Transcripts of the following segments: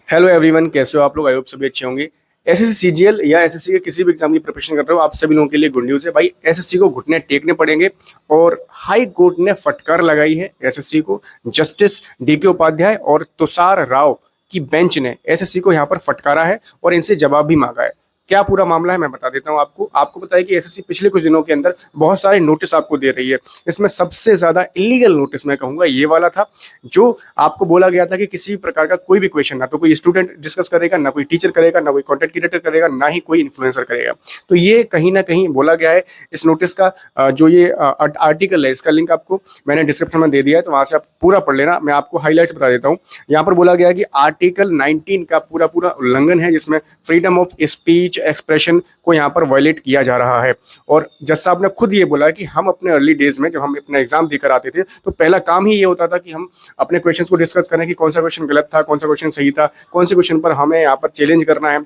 Hello everyone, कैसे हो आप लोग? आई होप सभी अच्छे होंगे। एसएससी सीजीएल या एसएससी के किसी भी एग्जाम की प्रिपरेशन कर रहे हो, आप सभी लोगों के लिए गुड न्यूज़ है भाई। एसएससी को घुटने टेकने पड़ेंगे और हाई कोर्ट ने फटकार लगाई है एसएससी को। जस्टिस डीके उपाध्याय और तुषार राव की बेंच ने एसएससी को यहाँ पर फटकारा है और इनसे जवाब भी मांगा है। क्या पूरा मामला है मैं बता देता हूँ आपको। आपको पता है कि एसएससी पिछले कुछ दिनों के अंदर बहुत सारे नोटिस आपको दे रही है। इसमें सबसे ज्यादा इलीगल नोटिस मैं कहूंगा ये वाला था, जो आपको बोला गया था कि किसी भी प्रकार का कोई भी क्वेश्चन ना तो कोई स्टूडेंट डिस्कस करेगा, ना कोई टीचर करेगा, ना कोई कंटेंट क्रिएटर करेगा, ना ही कोई इन्फ्लुएंसर करेगा। तो ये कहीं ना कहीं बोला गया है इस नोटिस का। जो ये आर्टिकल है इसका लिंक आपको मैंने डिस्क्रिप्शन में दे दिया है, तो वहां से आप पूरा पढ़ लेना। मैं आपको हाईलाइट्स बता देता हूँ। यहाँ पर बोला गया है कि आर्टिकल 19 का पूरा पूरा उल्लंघन है, जिसमें फ्रीडम ऑफ स्पीच एक्सप्रेशन को यहाँ पर वायलेट किया जा रहा है। और जज साहब ने खुद ये बोला कि हम अपने अर्ली डेज में जब हम अपना एग्जाम देकर आते थे तो पहला काम ही ये होता था कि हम अपने क्वेश्चंस को डिस्कस करें कि कौन सा क्वेश्चन गलत था, कौन सा क्वेश्चन सही था, कौन से क्वेश्चन पर हमें यहाँ पर चैलेंज करना है।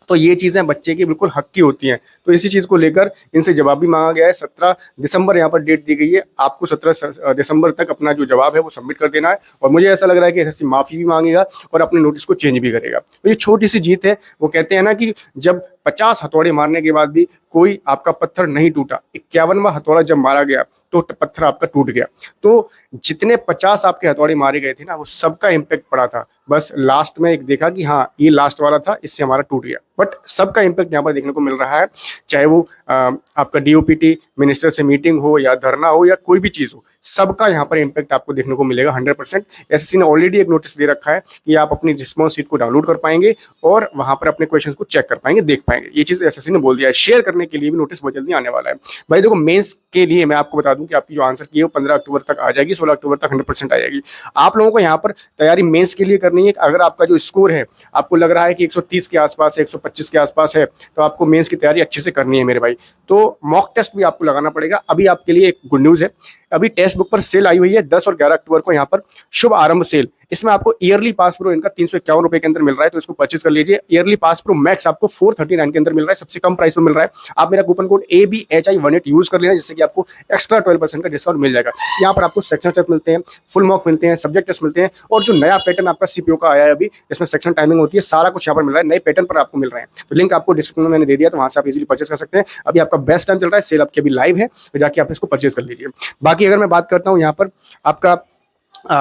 तो ये चीजें बच्चे की बिल्कुल हक की होती हैं। तो इसी चीज को लेकर इनसे जवाब भी मांगा गया है। 17 दिसंबर यहाँ पर डेट दी गई है। आपको 17 दिसंबर तक अपना जो जवाब है वो सबमिट कर देना है। और मुझे ऐसा लग रहा है कि एसएससी माफी भी मांगेगा और अपने नोटिस को चेंज भी करेगा। तो ये छोटी सी जीत है। वो कहते हैं ना कि जब 50 हथौड़े मारने के बाद भी कोई आपका पत्थर नहीं टूटा, 51वां हथौड़ा जब मारा गया तो पत्थर आपका टूट गया। तो जितने 50 आपके हथौड़े मारे गए थे ना, वो सबका इम्पैक्ट पड़ा था। बस लास्ट में एक देखा कि हाँ ये लास्ट वाला था, इससे हमारा टूट गया। बट सबका इम्पैक्ट यहाँ पर देखने को मिल रहा है। चाहे वो आपका डीओपीटी मिनिस्टर से मीटिंग हो या धरना हो या कोई भी चीज हो, सबका यहाँ पर इम्पैक्ट आपको देखने को मिलेगा 100%। एसएससी ने ऑलरेडी एक नोटिस दे रखा है कि आप अपनी रिस्पॉन्स शीट को डाउनलोड कर पाएंगे और वहां पर अपने क्वेश्चंस को चेक कर पाएंगे, देख पाएंगे। ये चीज एसएससी ने बोल दिया है। शेयर करने के लिए भी नोटिस बहुत जल्दी आने वाला है। भाई देखो, मेंस के लिए मैं आपको बता दूं कि आपकी जो आंसर की है वो 15 अक्टूबर तक आ जाएगी, 16 अक्टूबर तक 100% आ जाएगी। आप लोगों को यहाँ पर तैयारी मेंस के लिए करनी है। अगर आपका जो स्कोर है आपको लग रहा है कि 130 के आसपास है, 125 के आसपास है, तो आपको मेंस की तैयारी अच्छे से करनी है मेरे भाई। तो मॉक टेस्ट भी आपको लगाना पड़ेगा। अभी आपके लिए एक गुड न्यूज है, अभी टेक्स्ट बुक पर सेल आई हुई है 10 और 11 अक्टूबर को यहाँ पर शुभ आरंभ सेल। इसमें आपको ईयरली पास प्रो इनका 351 रुपए के अंदर मिल रहा है, तो इसको परचेज कर लीजिए। ईयरली पास प्रो मैक्स आपको 439 के अंदर मिल रहा है, सबसे कम प्राइस पर मिल रहा है। आप मेरा कूपन कोड ABHI18 यूज कर लेना, जिससे कि आपको एक्स्ट्रा 12% का डिस्काउंट मिल जाएगा। यहाँ पर आपको सेक्शन टेस्ट मिलते हैं, फुल मॉक मिलते हैं, सब्जेक्ट टेस्ट मिलते हैं, और जो नया पैटर्न आपका सीपीओ का आया है अभी, इसमें सेक्शन टाइमिंग होती है, सारा कुछ यहाँ पर मिल रहा है। नए पैटर्न पर आपको मिल रहे हैं। तो लिंक आपको डिस्क्रिप्शन में मैंने दे दिया, तो वहां से आप इजीली परचेज कर सकते हैं। अभी आपका बेस्ट टाइम चल रहा है, सेल आपकी अभी लाइव है, तो जाके आप इसको परचेज कर लीजिए। बाकी अगर मैं बात करता हूँ यहाँ पर आपका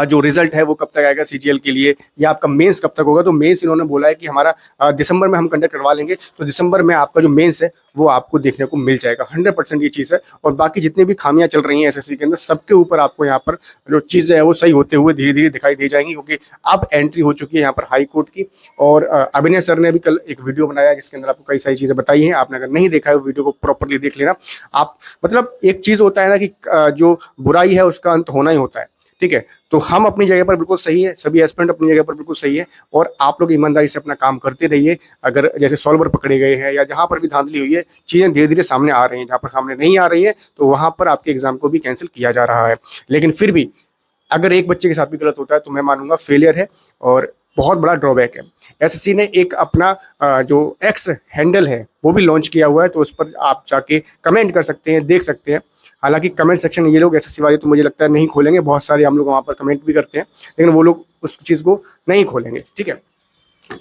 जो रिजल्ट है वो कब तक आएगा सीजीएल के लिए, या आपका मेंस कब तक होगा, तो मेंस इन्होंने बोला है कि हमारा दिसंबर में हम कंडक्ट करवा लेंगे। तो दिसंबर में आपका जो मेंस है वो आपको देखने को मिल जाएगा, 100% ये चीज़ है। और बाकी जितनी भी खामियां चल रही हैं एसएससी के अंदर, सबके ऊपर आपको यहाँ पर जो चीज़ें हैं वो सही होते हुए धीरे धीरे दिखाई दे जाएंगी, क्योंकि अब एंट्री हो चुकी है यहाँ पर हाई कोर्ट की। और अभिनय सर ने भी कल एक वीडियो बनाया जिसके अंदर आपको कई सारी चीज़ें बताई हैं। आपने अगर नहीं देखा है वो वीडियो को प्रॉपरली देख लेना। आप मतलब एक चीज़ होता है ना कि जो बुराई है उसका अंत होना ही होता है, ठीक है। तो हम अपनी जगह पर बिल्कुल सही है, सभी एस्पिरेंट अपनी जगह पर बिल्कुल सही है, और आप लोग ईमानदारी से अपना काम करते रहिए। अगर जैसे सॉल्वर पकड़े गए हैं या जहां पर भी धांधली हुई है, चीजें धीरे धीरे सामने आ रही हैं। जहां पर सामने नहीं आ रही है तो वहां पर आपके एग्जाम को भी कैंसिल किया जा रहा है। लेकिन फिर भी अगर एक बच्चे के साथ भी गलत होता है तो मैं मानूंगा फेलियर है और बहुत बड़ा ड्रॉबैक है। एसएससी ने एक अपना जो एक्स हैंडल है वो भी लॉन्च किया हुआ है, तो उस पर आप जाके कमेंट कर सकते हैं, देख सकते हैं। हालांकि कमेंट सेक्शन ये लोग एसएससी वाले तो मुझे लगता है नहीं खोलेंगे। बहुत सारे हम लोग वहाँ पर कमेंट भी करते हैं, लेकिन वो लोग उस चीज़ को नहीं खोलेंगे, ठीक है।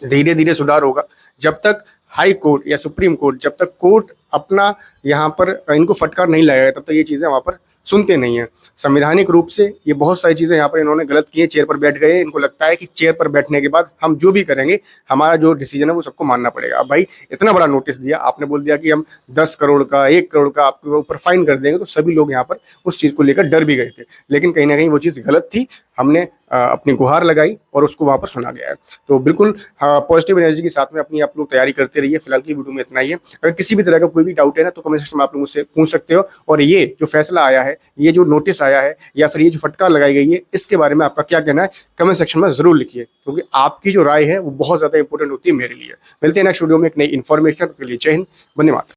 धीरे धीरे सुधार होगा। जब तक हाई कोर्ट या सुप्रीम कोर्ट, जब तक कोर्ट अपना यहाँ पर इनको फटकार नहीं लगाएगा, तब तक ये चीज़ें वहाँ पर सुनते नहीं हैं। संवैधानिक रूप से ये बहुत सारी चीज़ें यहाँ पर इन्होंने गलत की है। चेयर पर बैठ गए, इनको लगता है कि चेयर पर बैठने के बाद हम जो भी करेंगे, हमारा जो डिसीजन है वो सबको मानना पड़ेगा। अब भाई इतना बड़ा नोटिस दिया, आपने बोल दिया कि हम 10 करोड़ का, 1 करोड़ का आपके ऊपर फाइन कर देंगे, तो सभी लोग यहाँ पर उस चीज़ को लेकर डर भी गए थे। लेकिन कहीं ना कहीं वो चीज़ गलत थी। हमने अपनी गुहार लगाई और उसको वहाँ पर सुना गया है। तो बिल्कुल पॉजिटिव एनर्जी के साथ में अपनी आप लोग तैयारी करते रहिए। फिलहाल की वीडियो में इतना ही है। अगर किसी भी तरह का कोई भी डाउट है ना, तो कमेंट सेक्शन में आप लोग मुझसे पूछ सकते हो। और ये जो फैसला आया है, ये जो नोटिस आया है, या फिर ये जो फटकार लगाई गई है, इसके बारे में आपका क्या कहना है कमेंट सेक्शन में जरूर लिखिए, क्योंकि आपकी जो राय है वो बहुत ज्यादा इंपॉर्टेंट होती है मेरे लिए। मिलते हैं नेक्स्ट वीडियो में एक नई इन्फॉर्मेशन के लिए। जय हिंद, वंदे मातरम।